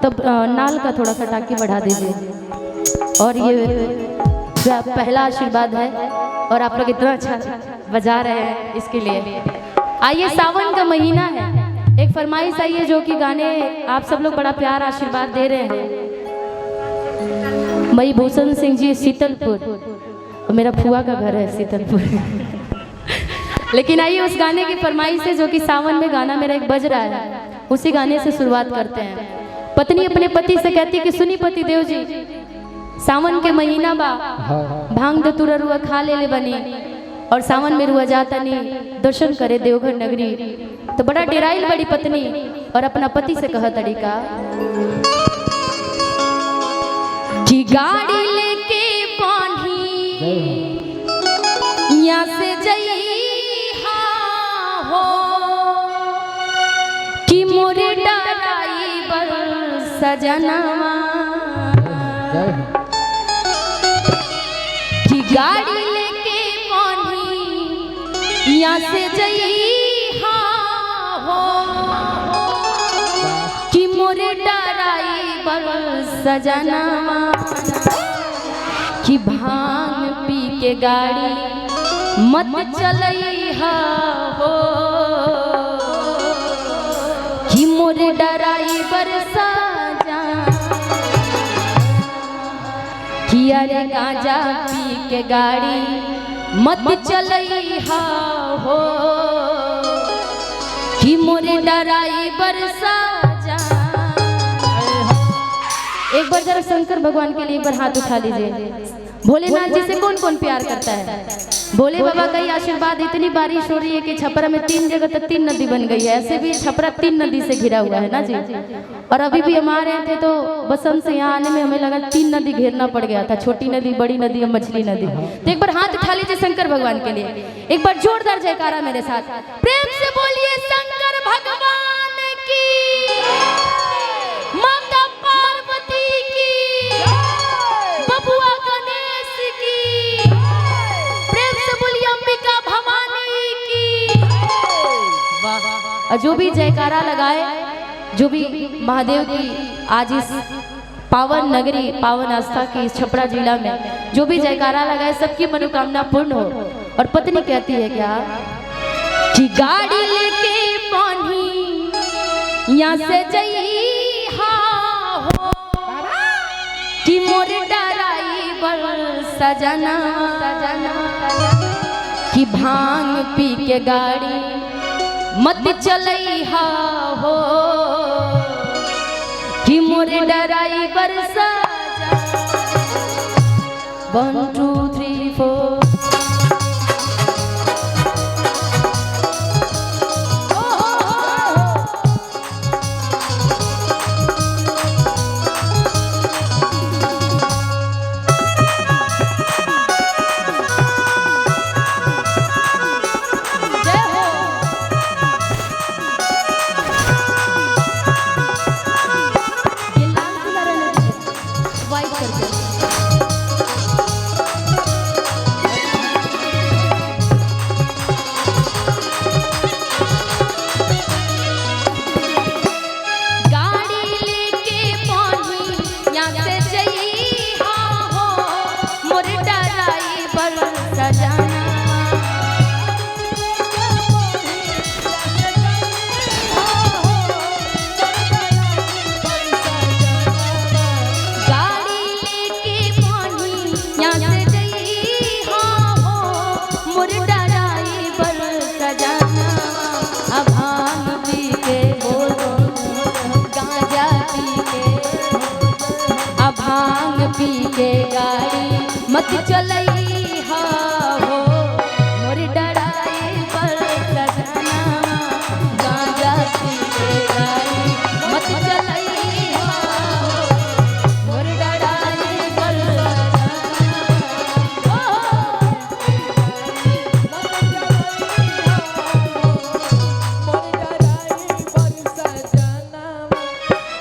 तब नाल का थोड़ा सा टाकी बढ़ा दीजिए। और ये पहला आशीर्वाद है और आप लोग इतना अच्छा बजा रहे हैं इसके लिए। आइए, सावन का महीना है, एक फरमाइश आई है जो कि गाने आप सब लोग बड़ा प्यार आशीर्वाद दे रहे हैं। मई भूषण सिंह जी शीतलपुर, मेरा फुआ का घर है शीतलपुर। लेकिन आइए उस गाने की फरमाइश है जो कि सावन में गाना मेरा एक बज रहा है, उसी गाने से शुरुआत करते हैं। पत्नी अपने पति से कहती है कि सुनी पति देव जी, सावन के महीना बा, भांग धतूरा रुआ खा ले बनी, और सावन में रुआ जाता नहीं दर्शन करे देवघर नगरी। तो बड़ा डेराइल बड़ी पत्नी और अपना पति से कहा तरीका कि गाड़ी लेके पानी यहाँ से जइहा हो कि मोरे डराई बर सजनवा, कि गाड़ी लेके पानी यहाँ से जइहा हो कि मोरे डराई बर सजनवा, कि भांग पी के गाड़ी मत चलइहा हो कि मोरे डराई बर सजनवा, कि अरे गांजा पी के गाड़ी मत चलइहा हो कि मोरे डराई बर सजनवा। एक बार जरा शंकर भगवान के लिए एक बार हाथ उठा लीजिए। भोलेनाथ जी से कौन कौन प्यार करता है? भोले बाबा का ही आशीर्वाद, इतनी बारिश हो रही है कि छपरा में 3 जगह तक 3 नदी बन गई है। ऐसे भी छपरा 3 नदी से घिरा हुआ है ना जी। और अभी भी हम आ रहे थे तो बसंत से यहाँ आने में हमें लगा 3 नदी घेरना पड़ गया था, छोटी नदी, बड़ी नदी और मछली नदी। तो एक बार हाथ उठा लीजिए शंकर भगवान के लिए, एक बार जोरदार जयकारा मेरे साथ, प्रेम से बोलिए शंकर भगवान की, माता पार्वती की, बबुआ गणेश की, प्रेम से बोलिए अंबिका भवानी की। वाह, जो भी जयकारा लगाए, जो भी महादेव की आज इस पावन नगरी, पावन आस्था की इस छपरा जिला में जो भी जयकारा लगाए, सबकी मनोकामना पूर्ण हो। और पत्नी कहती है क्या कि गाड़ी लेके पानी यहाँ से जइहा हो कि मोरे डराई बर सजना, कि भांग पी के गाड़ी मत चलइहा हो कि मोरे डराई बर सजना। 1 2 3 4 पी के गाड़ी मत चलइहा हो मोरे डराई बर सजना, गांजा पी के गाड़ी मत चलइहा हो मोरे डराई बर सजना।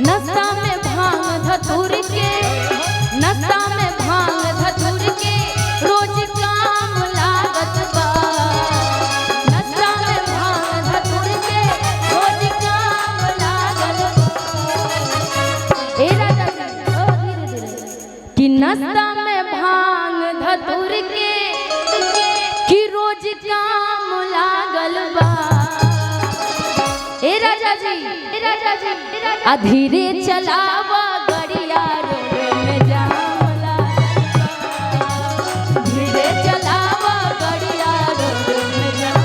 नशा में भांग धतूर के, नशा में भांग धतूर के रोज काम लागत बा, नशा में भांग धतूर के रोज काम लागत बा। ए राजा जी ओ धीरे धीरे कि नाश्ता में भांग धतूर के कि रोज काम लागल बा। ए राजा जी आ धीरे चलावा गड़िया रोड में जाम लागल बा। धीरे चलावा गड़िया रोड में जाम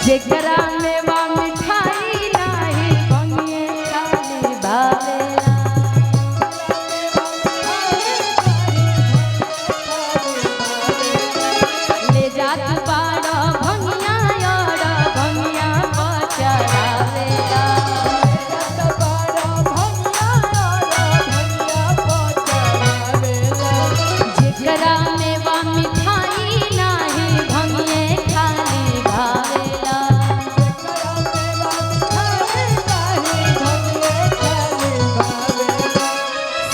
जेकरा में बा मिठाई नाही बनिए खाली भावेला। ले जात पाड़ा भंगिया यार भंगिया पर चढ़ावेला। जेकरा में बा मिठाई नाही भंगिए खाली भावेला।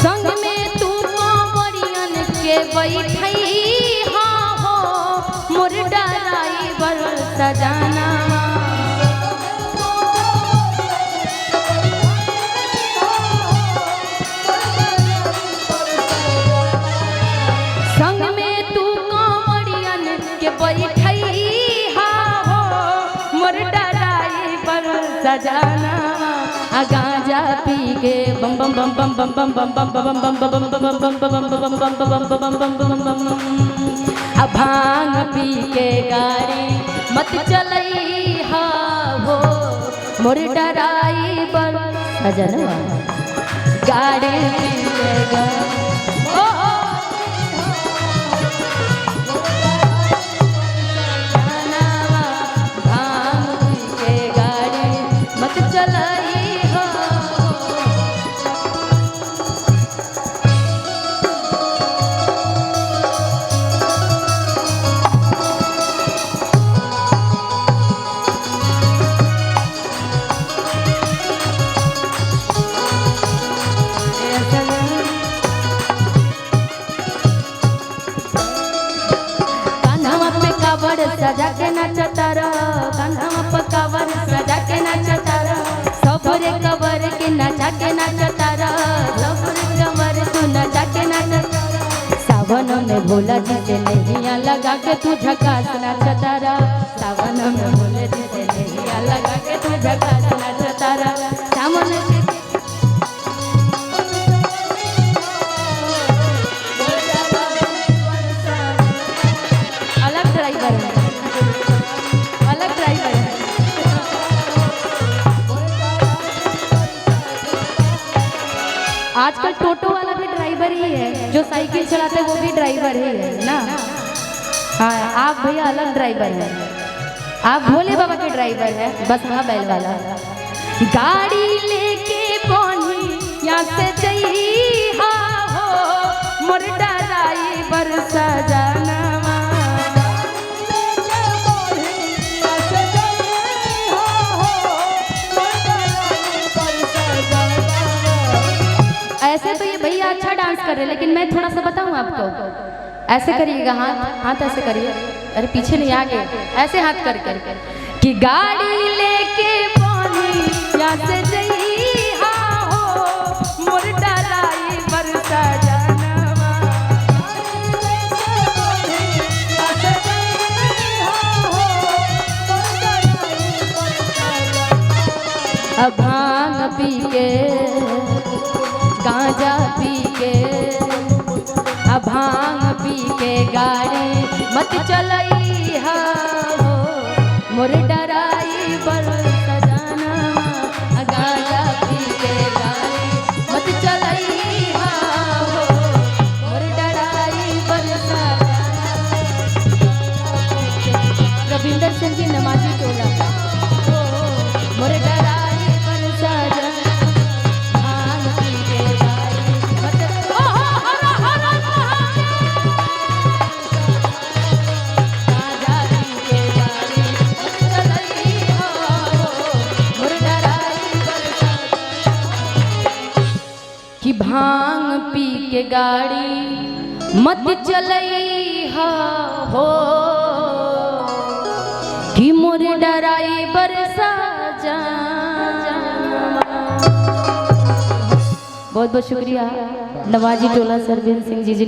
संग में तू कांवरियन के बैठई हाँ हो मोर ड्राइवर सजाना। संग में तू कांवरियन के बैठई हाँ हो मोर ड्राइवर सजाना। आ गांजा पी के बम बम बम बम बम बम बम बम बम बम बम बम आ भांग पी के गाड़ी मत चलई हा हो मोर ड्राइवर सजनवा। गाड़ी पी के भांग पी के गाड़ी मत चलई हो। कान्हा पे कावड़ सजा के नाचता रह। कान्हा पे कावड़ सजा के नाचता रह। सबरे कवर के नचा के नाचता रह। सबरे कवर तू नचा के नाचता रह। सावन में भोला जी से नैया लगा के तू झकास नाचता रह। सावन में भोला जी से नैया लगा के तू झकास नाचता रह। सावन के अलग ड्राइवर है, अलग ड्राइवर है। आजकल टोटो वाला भी ड्राइवर ही है, जो साइकिल चलाते हैं वो भी ड्राइवर ही है ना। हाँ आप भैया अलग ड्राइवर हैं, आप भोले बाबा के ड्राइवर हैं, बस हाँ बैल वाला। गाड़ी लेके पहुंची यहाँ से जई हाँ हो मोर ड्राइवर सजनवा। ऐसे तो ये भैया अच्छा डांस कर रहे हैं, लेकिन मैं थोड़ा सा बताऊं आपको। ऐसे करिएगा, हाथ हाथ ऐसे करिए, अरे पीछे नहीं आगे, ऐसे हाथ करके कि गाड़ी लेके पानी यहाँ से जई हाँ हो मोर ड्राइवर सजनवा। अब भांग पी के गांजा पी के भांग पी के गाड़ी मत चलई हो मोर ड्राइवर सजनवा। गांजा पी के गाड़ी मत चलई हो मोर ड्राइवर सजनवा। सिंह जी नमाजी टोला मोरे डराई पर साजन भांग पी के गाड़ी मत ओ हर हर राजा पी के गाड़ी चलई हो मोरे डराई पर साजन कि भांग पी के गाड़ी मत चलई हो कि मोरे डराई बरसा जा। बहुत बहुत शुक्रिया नवाजी टोला सरवीन सिंह जी।